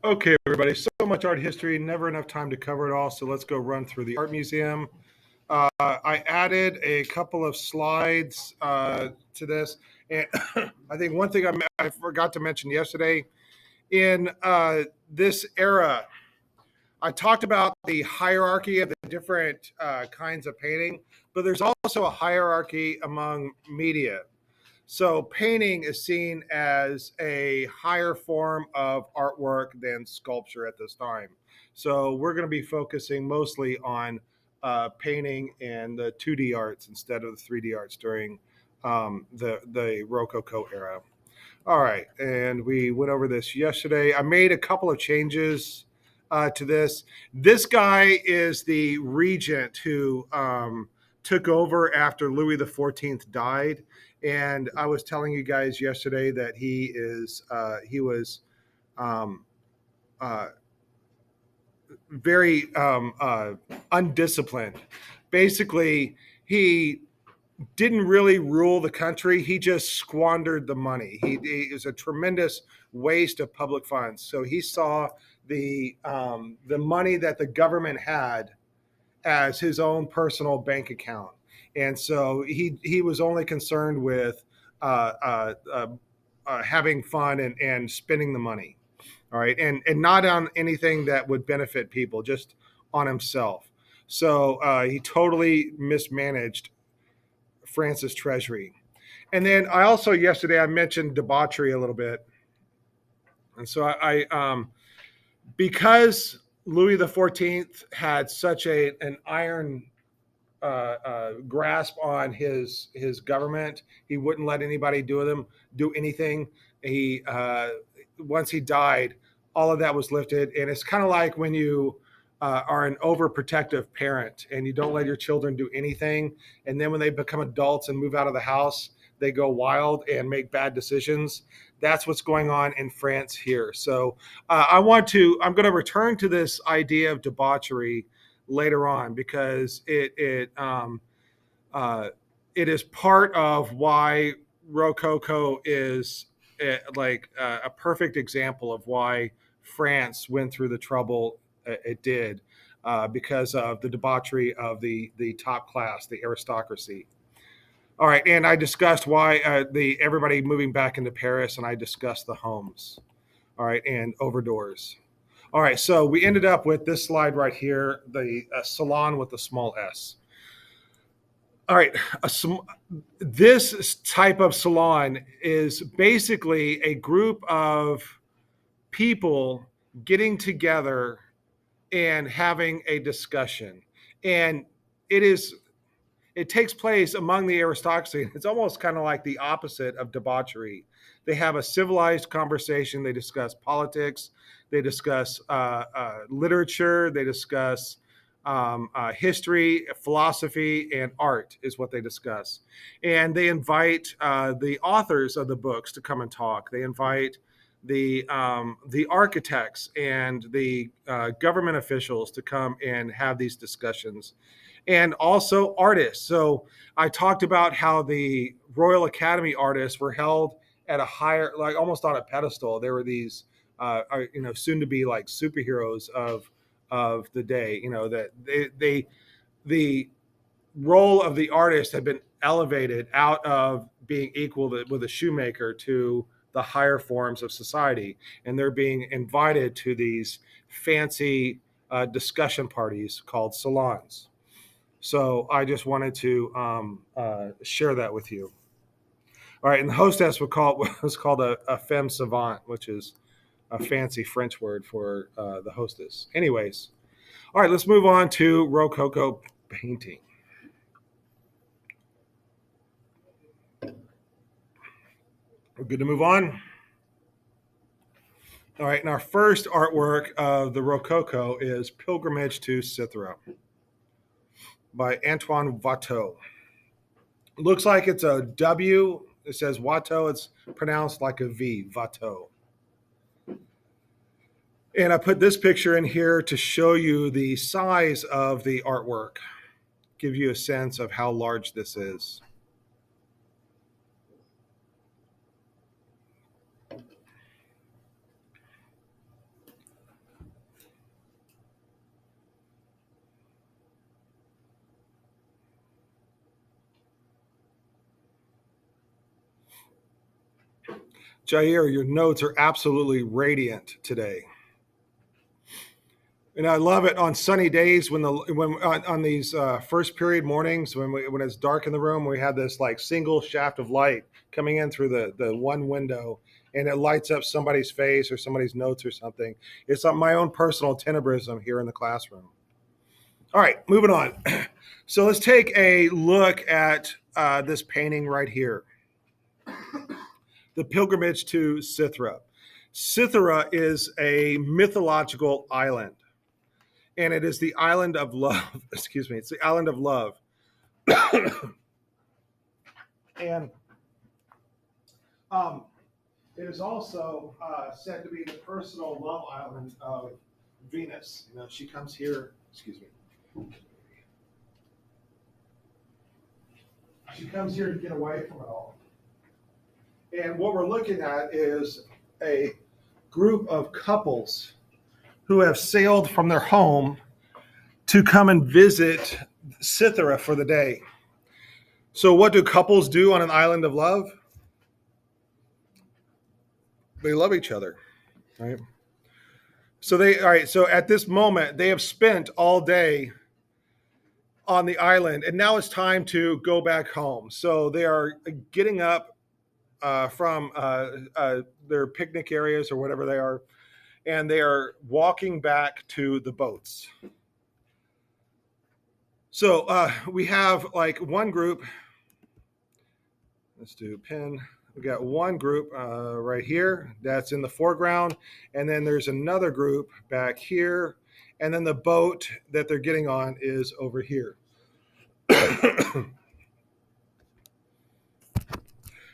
Okay, everybody, so much art history, never enough time to cover it all, so let's go run through the art museum. I added a couple of slides to this, and I think one thing I forgot to mention yesterday in this era, I talked about the hierarchy of the different kinds of painting, but there's also a hierarchy among media. So painting is seen as a higher form of artwork than sculpture at this time. So we're going to be focusing mostly on painting and the 2D arts instead of the 3D arts during the Rococo era. All right, and we went over this yesterday. I made a couple of changes to this. This guy is the regent who took over after Louis XIV died, and I was telling you guys yesterday that he was um, uh, very undisciplined. Basically, he didn't really rule the country. He just squandered the money. He was a tremendous waste of public funds. So he saw the money that the government had as his own personal bank account, and so he was only concerned with uh, uh, uh, having fun and spending the money. All right, and not on anything that would benefit people, just on himself. So he totally mismanaged France's treasury. And then I also yesterday I mentioned debauchery a little bit, and so because Louis XIV had such an iron grasp on his government, he wouldn't let anybody do anything. He Once he died, all of that was lifted, and it's kind of like when you are an overprotective parent and you don't let your children do anything, and then when they become adults and move out of the house, they go wild and make bad decisions. That's what's going on in France here. So I'm going to return to this idea of debauchery later on because uh, it is part of why Rococo is a perfect example of why France went through the trouble it did because of the debauchery of the top class, the aristocracy. All right, and I discussed why the everybody moving back into Paris, and I discussed the homes. All right, and over doors. All right, so we ended up with this slide right here, the salon with the small s. All right, this type of salon is basically a group of people getting together and having a discussion. And it is it takes place among the aristocracy. It's almost kind of like the opposite of debauchery. They have a civilized conversation. They discuss politics. They discuss literature. They discuss history, philosophy, and art is what they discuss. And they invite the authors of the books to come and talk. They invite the architects and the government officials to come and have these discussions, and also artists. So I talked about how the Royal Academy artists were held at a higher, like almost on a pedestal. There were these, soon to be like superheroes of the day. You know that the role of the artist had been elevated out of being equal with a shoemaker to the higher forms of society, and they're being invited to these fancy discussion parties called salons. So I just wanted to share that with you. All right, and the hostess was called a femme savant, which is a fancy French word for the hostess. Anyways, all right, let's move on to Rococo painting. We're good to move on. All right, and our first artwork of the Rococo is Pilgrimage to Cithara by Antoine Watteau. Looks like it's a W. It says Watteau. It's pronounced like a V, Watteau. And I put this picture in here to show you the size of the artwork, give you a sense of how large this is. Jair, your notes are absolutely radiant today. And I love it on sunny days when on these first period mornings when it's dark in the room, we have this like single shaft of light coming in through the one window, and it lights up somebody's face or somebody's notes or something. It's on my own personal tenebrism here in the classroom. All right, moving on. So let's take a look at this painting right here, the Pilgrimage to Cythera. Cythera is a mythological island, and it is the island of love. Excuse me, it's the island of love. And it is also said to be the personal love island of Venus. You know, she comes here, excuse me. She comes here to get away from it all. And what we're looking at is a group of couples who have sailed from their home to come and visit Cythera for the day. So what do couples do on an island of love? They love each other, right? So at this moment, they have spent all day on the island, and now it's time to go back home. So they are getting up from their picnic areas or whatever they are, and they are walking back to the boats. So we have like one group. Let's do pin. We got one group right here that's in the foreground, and then there's another group back here, and then the boat that they're getting on is over here.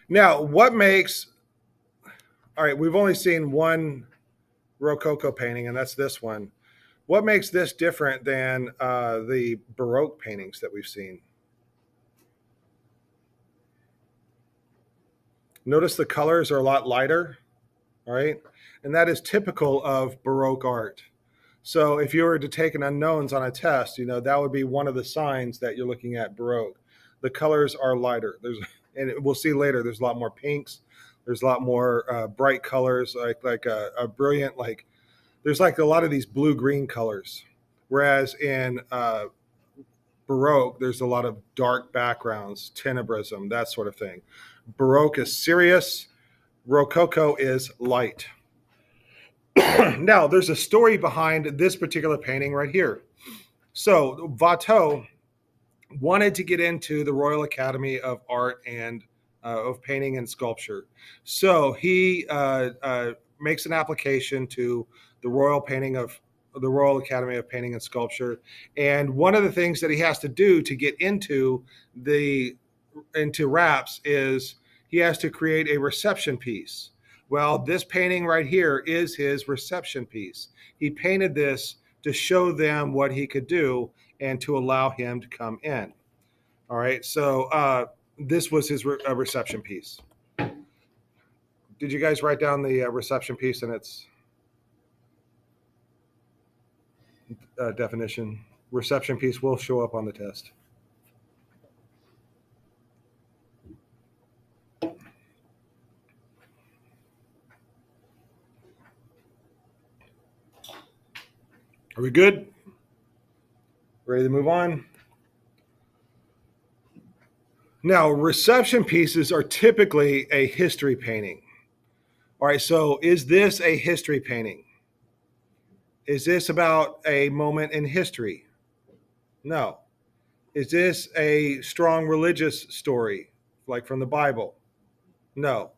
Now, what makes, all right, we've only seen one Rococo painting, and that's this one. What makes this different than the Baroque paintings that we've seen? Notice the colors are a lot lighter, right? And that is typical of Baroque art. So if you were to take an unknowns on a test, you know, that would be one of the signs that you're looking at Baroque. The colors are lighter. And we'll see later, there's a lot more pinks. There's a lot more bright colors, like a brilliant, like, there's like a lot of these blue-green colors. Whereas in Baroque, there's a lot of dark backgrounds, tenebrism, that sort of thing. Baroque is serious. Rococo is light. Now, there's a story behind this particular painting right here. So, Watteau wanted to get into the Royal Academy of Art and of Painting and Sculpture. So he makes an application to the Royal Academy of Painting and Sculpture. And one of the things that he has to do to get into RAPS is he has to create a reception piece. Well, this painting right here is his reception piece. He painted this to show them what he could do and to allow him to come in. All right, so this was his reception piece. Did you guys write down the reception piece and its definition? Reception piece will show up on the test. Are we good? Ready to move on? Now, reception pieces are typically a history painting. All right, so is this a history painting? Is this about a moment in history? No. Is this a strong religious story, like from the Bible? No.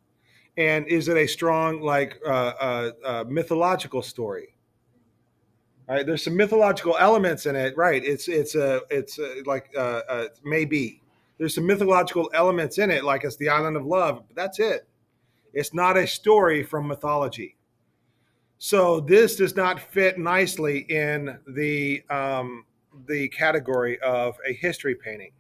And is it a strong, like, mythological story? All right, there's some mythological elements in it, right? It's like maybe there's some mythological elements in it, like it's the Island of Love. But that's it. It's not a story from mythology. So this does not fit nicely in the category of a history painting.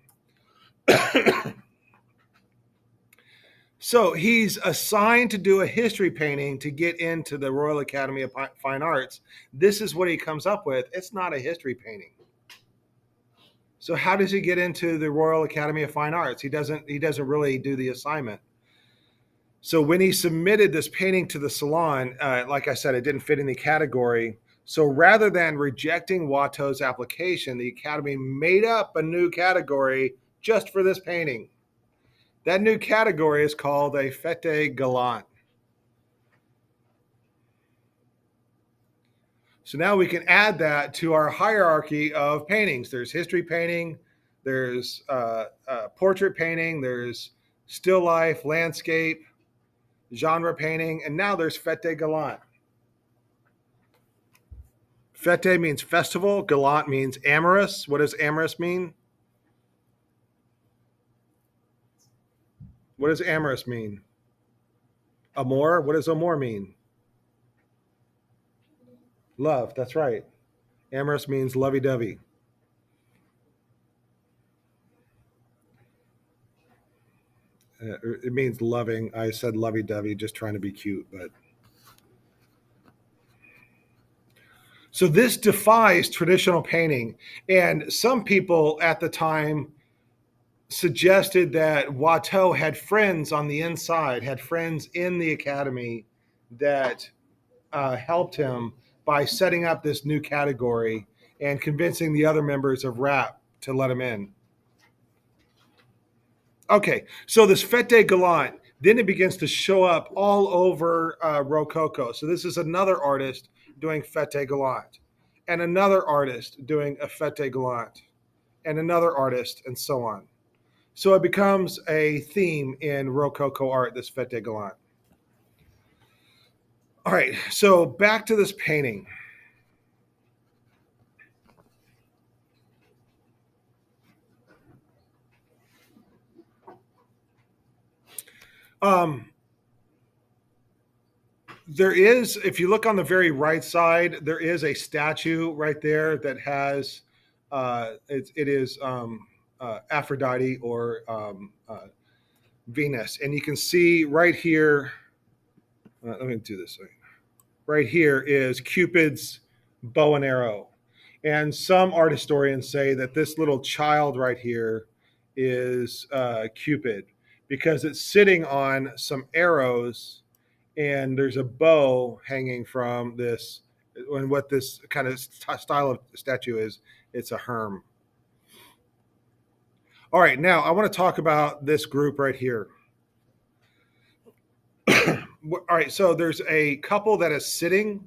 So he's assigned to do a history painting to get into the Royal Academy of Fine Arts. This is what he comes up with. It's not a history painting. So how does he get into the Royal Academy of Fine Arts? He doesn't really do the assignment. So when he submitted this painting to the salon, like I said, it didn't fit in the category. So rather than rejecting Watteau's application, the Academy made up a new category just for this painting. That new category is called a fete gallant. So now we can add that to our hierarchy of paintings. There's history painting, there's portrait painting, there's still life, landscape, genre painting, and now there's fete gallant. Fete means festival, gallant means amorous. What does amorous mean? What does amorous mean? Amour? What does amour mean? Love, that's right. Amorous means lovey dovey. It means loving. I said lovey dovey, just trying to be cute, but. So this defies traditional painting. And some people at the time suggested that Watteau had friends on the inside, had friends in the academy that helped him by setting up this new category and convincing the other members of RAP to let him in. Okay, so this fete gallant, then it begins to show up all over Rococo. So this is another artist doing fete gallant, and another artist doing a fete gallant, and another artist, and so on. So it becomes a theme in Rococo art, this fete gallant. All right, so back to this painting. There is, if you look on the very right side, there is a statue right there that has, it is Aphrodite or Venus. And you can see right here, let me do this. Right here is Cupid's bow and arrow. And some art historians say that this little child right here is Cupid because it's sitting on some arrows and there's a bow hanging from this. And what this kind of style of statue is, it's a herm. All right, now I want to talk about this group right here. All right, so there's a couple that is sitting,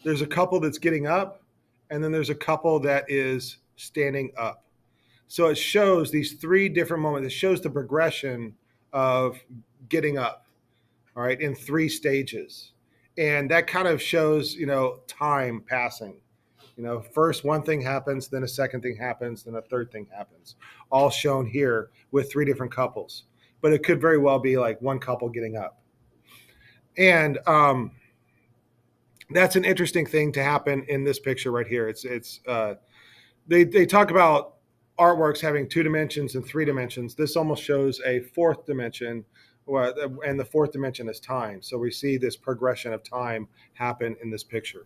there's a couple that's getting up, and then there's a couple that is standing up. So it shows these three different moments. It shows the progression of getting up, all right, in three stages. And that kind of shows, time passing. First one thing happens, then a second thing happens, then a third thing happens. All shown here with three different couples. But it could very well be like one couple getting up. And that's an interesting thing to happen in this picture right here. They talk about artworks having 2 dimensions and 3 dimensions. This almost shows a 4th dimension, and the 4th dimension is time. So we see this progression of time happen in this picture.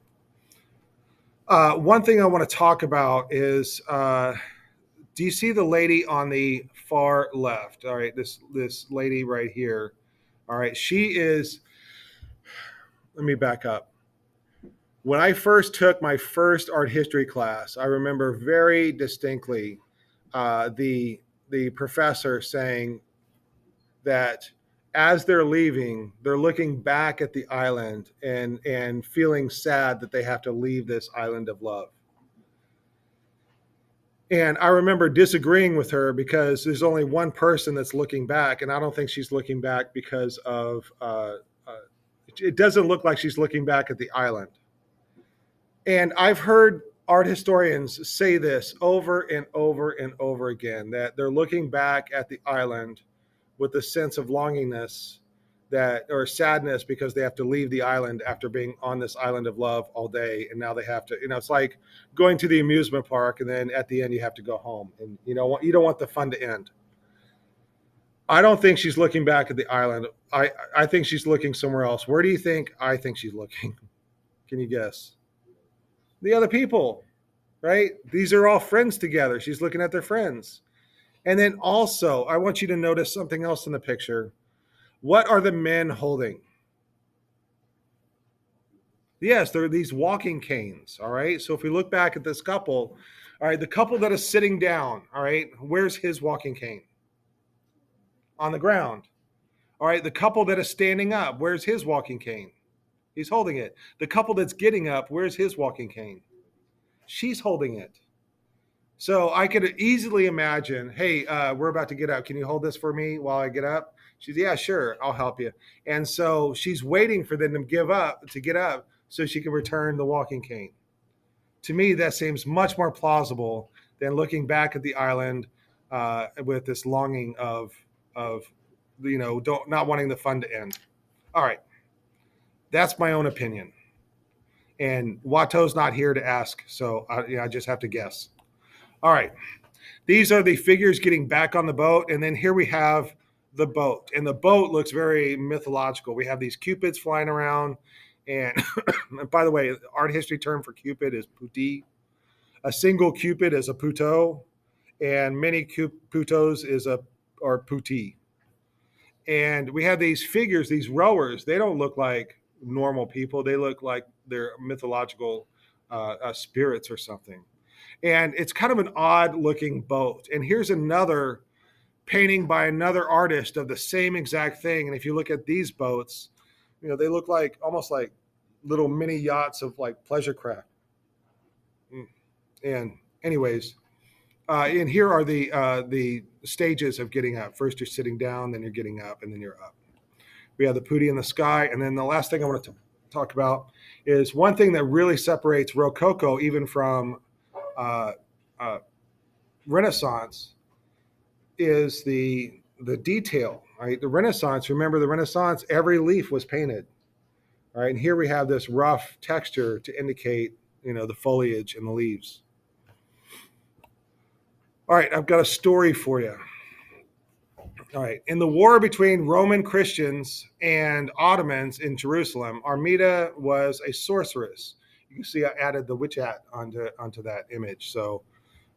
One thing I want to talk about is, do you see the lady on the far left? All right, this lady right here. All right, she is. Let me back up. When I first took my first art history class, I remember very distinctly the professor saying that as they're leaving, they're looking back at the island and feeling sad that they have to leave this island of love. And I remember disagreeing with her because there's only one person that's looking back, and I don't think she's looking back because of. It doesn't look like she's looking back at the island. And I've heard art historians say this over and over and over again, that they're looking back at the island with a sense of longingness or sadness because they have to leave the island after being on this island of love all day. And now they have to, it's like going to the amusement park and then at the end you have to go home, and you don't want the fun to end. I don't think she's looking back at the island. I think she's looking somewhere else. Where do you think I think she's looking? Can you guess? The other people, right? These are all friends together. She's looking at their friends. And then also, I want you to notice something else in the picture. What are the men holding? Yes, they're these walking canes. All right. So if we look back at this couple, all right, the couple that is sitting down, all right, where's his walking cane? On the ground. All right. The couple that is standing up, where's his walking cane? He's holding it. The couple that's getting up, where's his walking cane? She's holding it. So I could easily imagine, hey, we're about to get up. Can you hold this for me while I get up? She's, yeah, sure, I'll help you. And so she's waiting for them to get up, so she can return the walking cane. To me, that seems much more plausible than looking back at the island with this longing of not wanting the fun to end. All right, that's my own opinion, and Watto's not here to ask, so I just have to guess. All right, these are the figures getting back on the boat, and then here we have the boat, and the boat looks very mythological. We have these cupids flying around, and by the way, art history term for cupid is putti. A single cupid is a puto, and many putos is a or putti. And we have these figures, these rowers. They don't look like normal people. They look like they're mythological spirits or something. And it's kind of an odd looking boat. And here's another painting by another artist of the same exact thing. And if you look at these boats, they look like almost like little mini yachts of like pleasure craft. And anyways, and here are the stages of getting up. First, you're sitting down, then you're getting up, and then you're up. We have the putti in the sky, and then the last thing I want to talk about is one thing that really separates Rococo even from uh, uh, Renaissance is the detail. Right, the Renaissance. Remember, the Renaissance, every leaf was painted. All right, and here we have this rough texture to indicate the foliage and the leaves. All right, I've got a story for you. All right. In the war between Roman Christians and Ottomans in Jerusalem, Armida was a sorceress. You can see I added the witch hat onto that image. So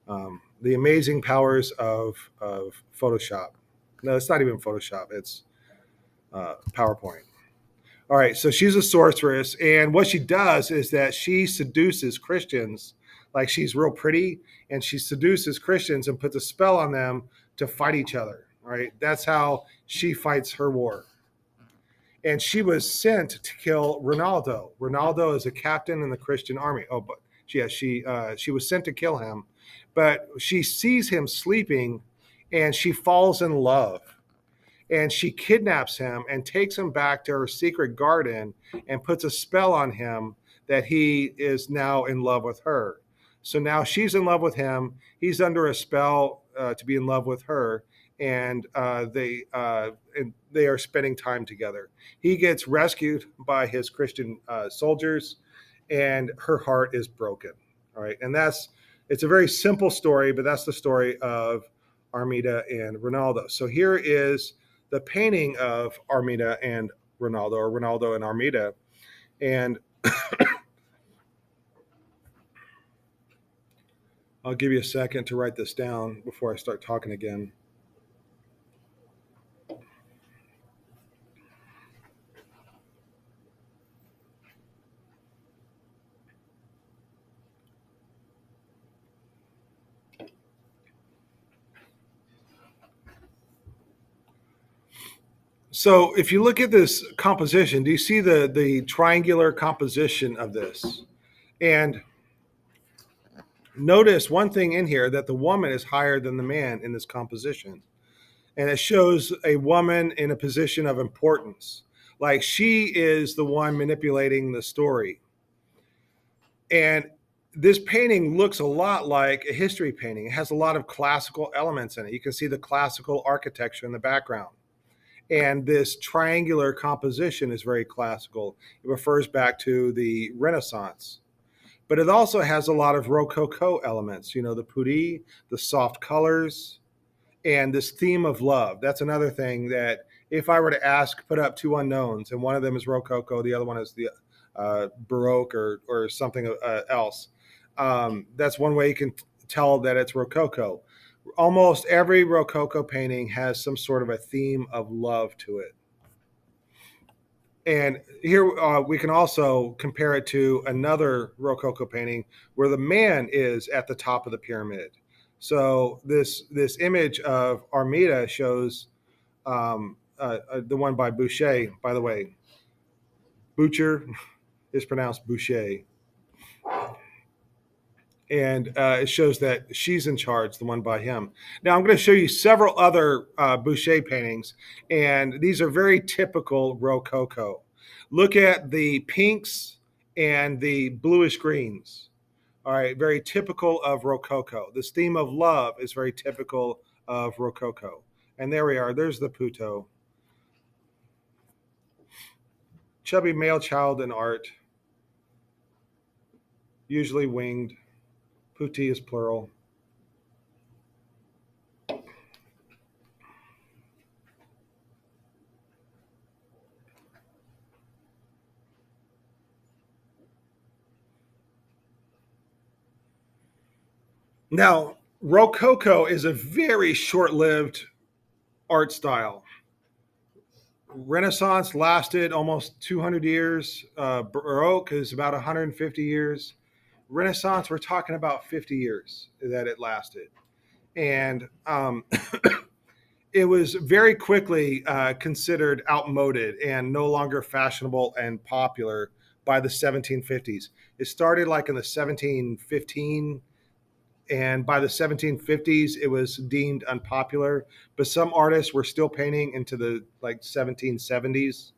the amazing powers of Photoshop. No, it's not even Photoshop. It's PowerPoint. All right. So she's a sorceress, and what she does is that she seduces Christians. Like, she's real pretty, and she seduces Christians and puts a spell on them to fight each other. Right? That's how she fights her war. And she was sent to kill Ronaldo. Ronaldo is a captain in the Christian army. Oh, but yeah, she was sent to kill him, but she sees him sleeping, and she falls in love, and she kidnaps him and takes him back to her secret garden and puts a spell on him that he is now in love with her. So now she's in love with him. He's under a spell to be in love with her, and they are spending time together. He gets rescued by his Christian soldiers, and her heart is broken. All right, and it's a very simple story, but that's the story of Armida and Ronaldo. So here is the painting of Armida and Ronaldo, or Ronaldo and Armida, and I'll give you a second to write this down before I start talking again. So if you look at this composition, do you see the triangular composition of this? And notice one thing in here, that the woman is higher than the man in this composition. And it shows a woman in a position of importance. Like, she is the one manipulating the story. And this painting looks a lot like a history painting. It has a lot of classical elements in it. You can see the classical architecture in the background. And this triangular composition is very classical. It refers back to the Renaissance. But it also has a lot of Rococo elements, the putti, the soft colors, and this theme of love. That's another thing that, if I were to put up two unknowns, and one of them is Rococo, the other one is the Baroque or something else. That's one way you can tell that it's Rococo. Almost every Rococo painting has some sort of a theme of love to it. And here we can also compare it to another Rococo painting where the man is at the top of the pyramid. So this image of Armida shows the one by Boucher. By the way, Boucher is pronounced Boucher, and it shows that she's in charge, the one by him. Now I'm going to show you several other Boucher paintings, and these are very typical Rococo. Look at the pinks and the bluish greens. All right, very typical of Rococo. This theme of love is very typical of Rococo. And there we are. There's the Puto. Chubby male child in art, usually winged. Putti is plural. Now, Rococo is a very short lived art style. Renaissance lasted almost 200 years. Baroque is about 150 years. Renaissance, we're talking about 50 years that it lasted. And it was very quickly considered outmoded and no longer fashionable and popular by the 1750s. It started like in the 1715, and by the 1750s it was deemed unpopular, but some artists were still painting into the like 1770s.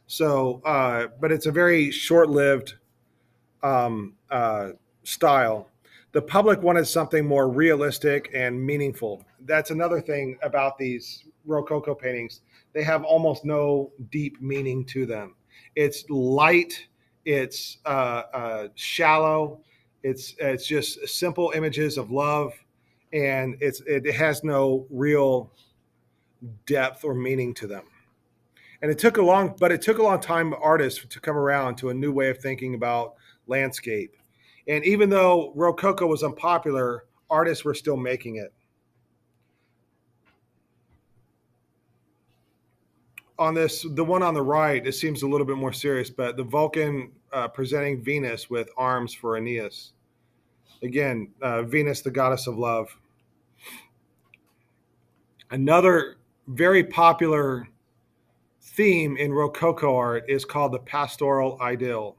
So but it's a very short-lived style. The public wanted something more realistic and meaningful. That's another thing about these Rococo paintings. They have almost no deep meaning to them. It's light, it's shallow, it's just simple images of love, and it has no real depth or meaning to them. And it took a long time for artists to come around to a new way of thinking about landscape. And even though Rococo was unpopular, artists were still making it. On this, the one on the right, it seems a little bit more serious, but the Vulcan presenting Venus with arms for Aeneas. Again, Venus, the goddess of love. Another very popular theme in Rococo art is called the pastoral idyll.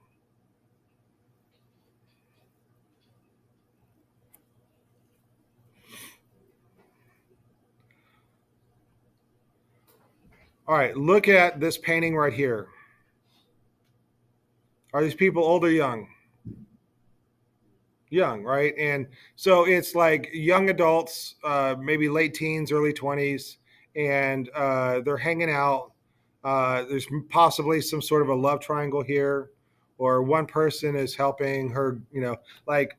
All right, look at this painting right here. Are these people old or young? Young, right? And so it's like young adults, maybe late teens, early 20s, and they're hanging out. There's possibly some sort of a love triangle here, or one person is helping her, like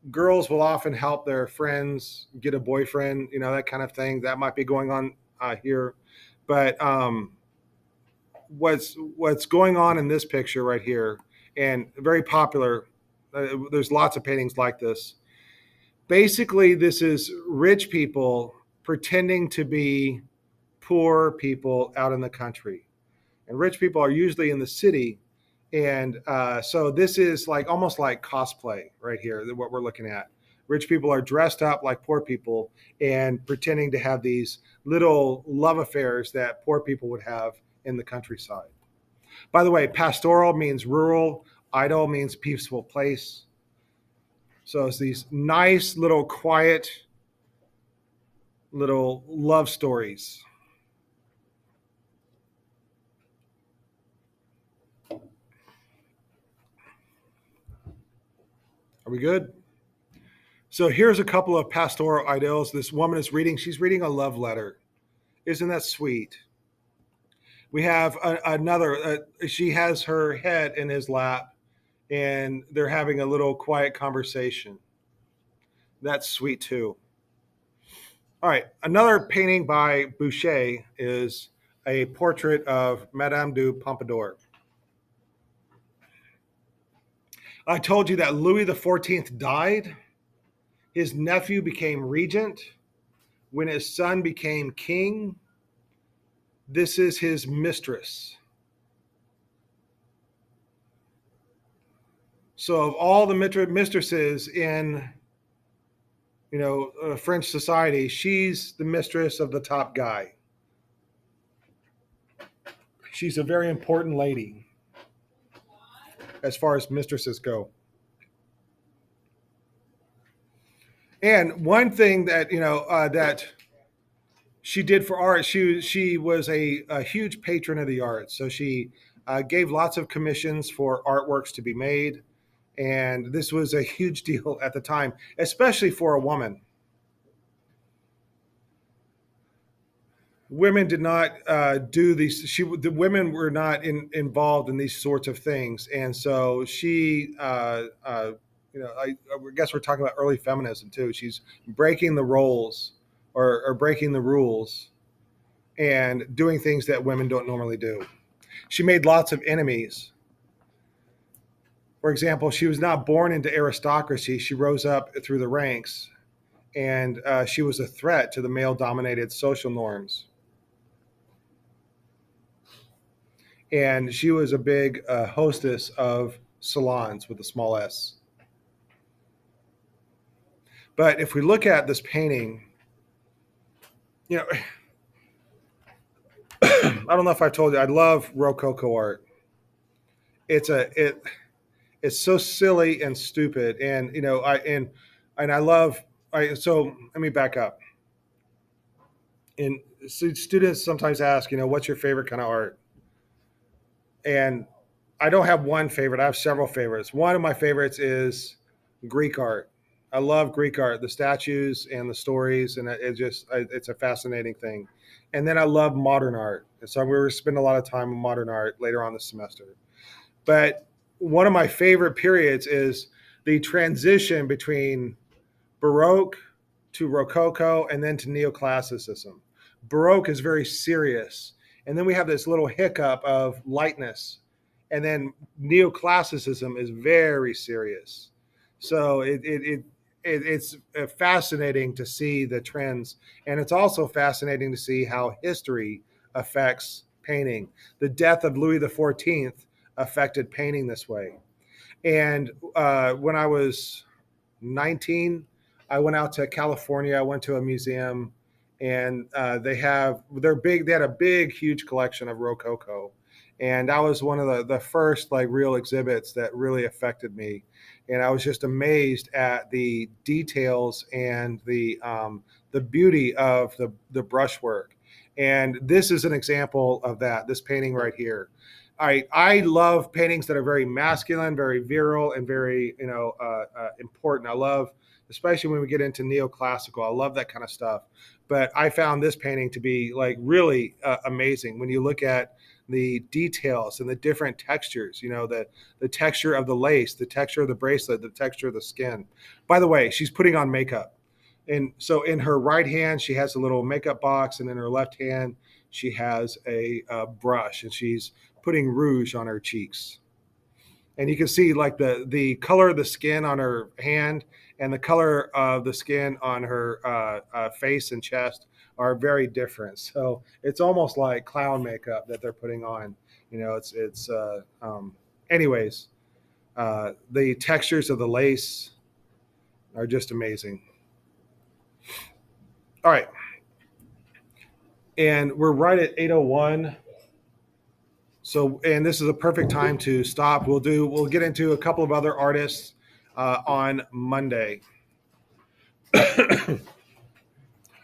girls will often help their friends get a boyfriend, that kind of thing. That might be going on here. But what's going on in this picture right here, and very popular. There's lots of paintings like this. Basically, this is rich people pretending to be poor people out in the country, and rich people are usually in the city. And so this is like almost like cosplay right here. What we're looking at. Rich people are dressed up like poor people and pretending to have these little love affairs that poor people would have in the countryside. By the way, pastoral means rural, idyll means peaceful place. So it's these nice little quiet little love stories. Are we good? So here's a couple of pastoral idylls. This woman is reading, she's reading a love letter. Isn't that sweet? We have another, she has her head in his lap and they're having a little quiet conversation. That's sweet too. All right, another painting by Boucher is a portrait of Madame du Pompadour. I told you that Louis XIV died. His nephew became regent. When his son became king, this is his mistress. So of all the mistresses in French society, she's the mistress of the top guy. She's a very important lady as far as mistresses go. And one thing that that she did for art, she was a huge patron of the arts. So she gave lots of commissions for artworks to be made, and this was a huge deal at the time, especially for a woman. Women did not do these. The women were not involved in these sorts of things, and so she, I guess we're talking about early feminism too. She's breaking the roles or breaking the rules and doing things that women don't normally do. She made lots of enemies. For example, she was not born into aristocracy. She rose up through the ranks, and she was a threat to the male-dominated social norms. And she was a big hostess of salons with a small s. But if we look at this painting, you know, I don't know if I told you, I love Rococo art. It's so silly and stupid, and I love. So let me back up. And so students sometimes ask, what's your favorite kind of art? And I don't have one favorite. I have several favorites. One of my favorites is Greek art. I love Greek art, the statues and the stories, and it's a fascinating thing. And then I love modern art. And so we're going to spend a lot of time on modern art later on this semester. But one of my favorite periods is the transition between Baroque to Rococo and then to Neoclassicism. Baroque is very serious. And then we have this little hiccup of lightness. And then Neoclassicism is very serious. So it's fascinating to see the trends. And it's also fascinating to see how history affects painting. The death of Louis XIV affected painting this way. And when I was 19, I went out to California. I went to a museum, and they had a big, huge collection of Rococo, and that was one of the first like real exhibits that really affected me, and I was just amazed at the details and the beauty of the brushwork, and this is an example of that. This painting right here. I love paintings that are very masculine, very virile, and very important. I love, especially when we get into neoclassical. I love that kind of stuff. But I found this painting to be like really amazing when you look at the details and the different textures. The texture of the lace, the texture of the bracelet, the texture of the skin. By the way, she's putting on makeup. And so in her right hand, she has a little makeup box, and in her left hand, she has a brush, and she's putting rouge on her cheeks. And you can see like the color of the skin on her hand and the color of the skin on her face and chest are very different. So it's almost like clown makeup that they're putting on. Anyways, the textures of the lace are just amazing. All right. And we're right at 8:01. So, and this is a perfect time to stop. We'll get into a couple of other artists on Monday.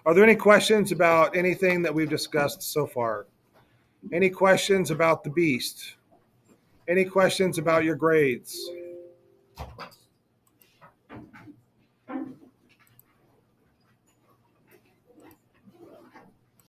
Are there any questions about anything that we've discussed so far? Any questions about the beast? Any questions about your grades?